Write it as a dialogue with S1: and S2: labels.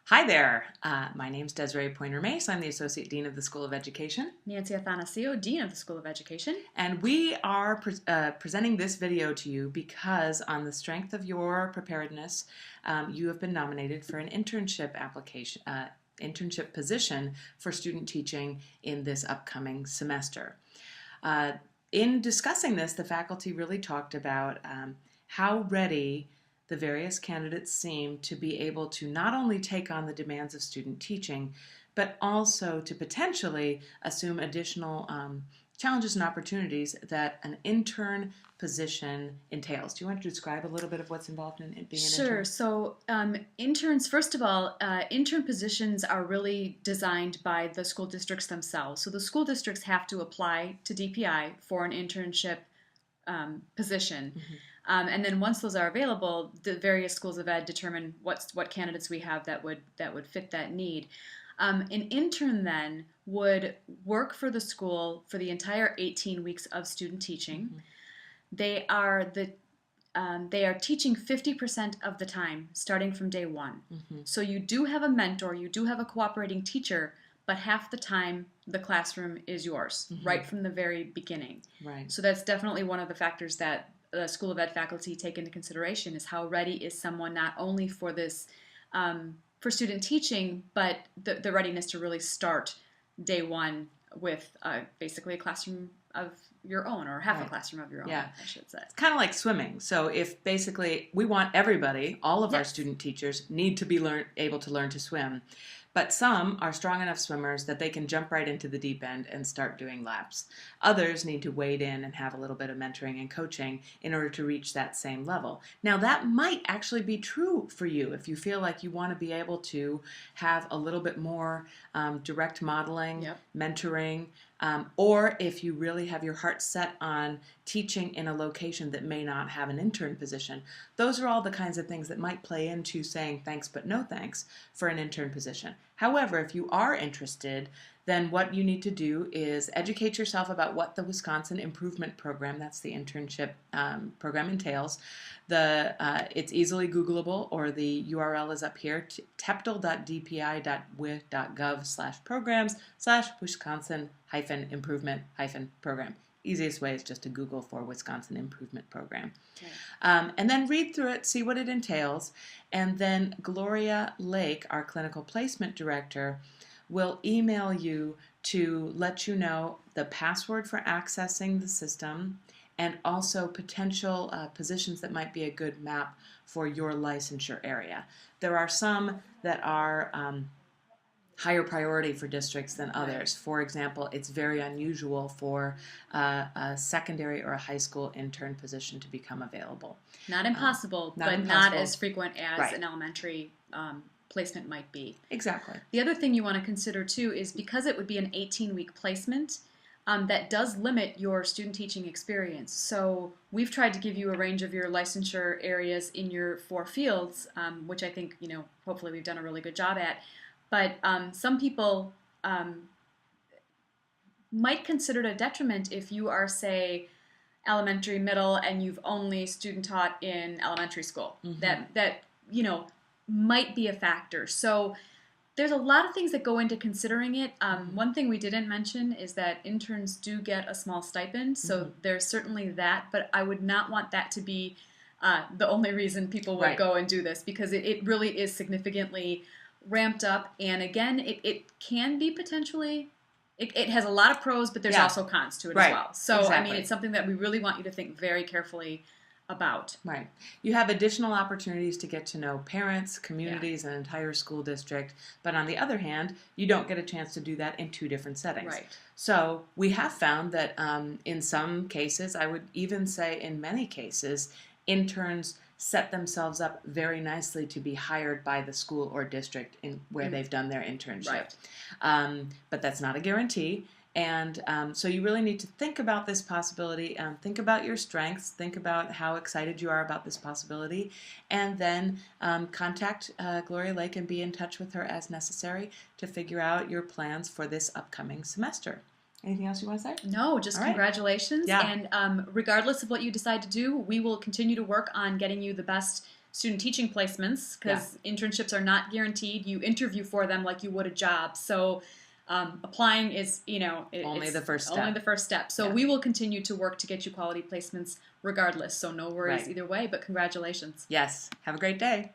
S1: Hi there. My name's Desiree Pointer-Mace. I'm the Associate Dean of the School of Education.
S2: Nancy Athanasio, Dean of the School of Education.
S1: And we are presenting this video to you because on the strength of your preparedness, you have been nominated for an internship position for student teaching in this upcoming semester. In discussing this, the faculty really talked about how ready the various candidates seem to be able to not only take on the demands of student teaching, but also to potentially assume additional challenges and opportunities that an intern position entails. Do you want to describe a little bit of what's involved in being an intern?
S2: Sure. So interns, first of all, intern positions are really designed by the school districts themselves. So the school districts have to apply to DPI for an internship position. Mm-hmm. And then once those are available, the various schools of ed determine what candidates we have that would fit that need. An intern then would work for the school for the entire 18 weeks of student teaching. Mm-hmm. They are teaching 50% of the time, starting from day one. Mm-hmm. So you do have a mentor, you do have a cooperating teacher, but half the time the classroom is yours, mm-hmm. right from the very beginning.
S1: Right.
S2: So that's definitely one of the factors that the School of Ed faculty take into consideration is how ready is someone not only for this, for student teaching, but the readiness to really start day one with basically a classroom of your own, or half a classroom of your own, I should say.
S1: It's kind of like swimming. So if basically we want everybody, all of our student teachers need to be able to learn to swim. But some are strong enough swimmers that they can jump right into the deep end and start doing laps. Others need to wade in and have a little bit of mentoring and coaching in order to reach that same level. Now that might actually be true for you if you feel like you want to be able to have a little bit more direct modeling, mentoring, or if you really have your heart set on teaching in a location that may not have an intern position. Those are all the kinds of things that might play into saying thanks but no thanks for an intern position. However, if you are interested, then what you need to do is educate yourself about what the Wisconsin Improvement Program, that's the internship program, entails. It's easily Googleable, or the URL is up here, teptal.dpi.with.gov/programs/Wisconsin-improvement-program. Easiest way is just to Google for Wisconsin Improvement Program. Okay. And then read through it, see what it entails, and then Gloria Lake, our clinical placement director, will email you to let you know the password for accessing the system and also potential positions that might be a good map for your licensure area. There are some that are higher priority for districts than others. For example, it's very unusual for a secondary or a high school intern position to become available.
S2: Not impossible, but not as frequent as an elementary placement might be.
S1: Exactly.
S2: The other thing you want to consider too is because it would be an 18-week placement, that does limit your student teaching experience. So we've tried to give you a range of your licensure areas in your 4 fields, which I think, hopefully we've done a really good job at. But some people might consider it a detriment if you are, say, elementary, middle, and you've only student taught in elementary school. Mm-hmm. That might be a factor. So there's a lot of things that go into considering it. One thing we didn't mention is that interns do get a small stipend, so there's certainly that, but I would not want that to be the only reason people would go and do this, because it really is significantly ramped up, and again, it can be potentially, it has a lot of pros, but there's also cons to it as well. So, exactly. I mean, it's something that we really want you to think very carefully about.
S1: Right. You have additional opportunities to get to know parents, communities, and an entire school district, but on the other hand, you don't get a chance to do that in 2 different settings.
S2: Right.
S1: So we have found that in some cases, I would even say in many cases, interns set themselves up very nicely to be hired by the school or district where they've done their internship. Right. But that's not a guarantee. And so you really need to think about this possibility, think about your strengths, think about how excited you are about this possibility, and then contact Gloria Lake and be in touch with her as necessary to figure out your plans for this upcoming semester. Anything else you want to say?
S2: No, just congratulations. Yeah. And regardless of what you decide to do, we will continue to work on getting you the best student teaching placements, because internships are not guaranteed. You interview for them like you would a job. So applying is,
S1: only the first step.
S2: Only the first step. So we will continue to work to get you quality placements regardless. So no worries either way, but congratulations.
S1: Yes. Have a great day.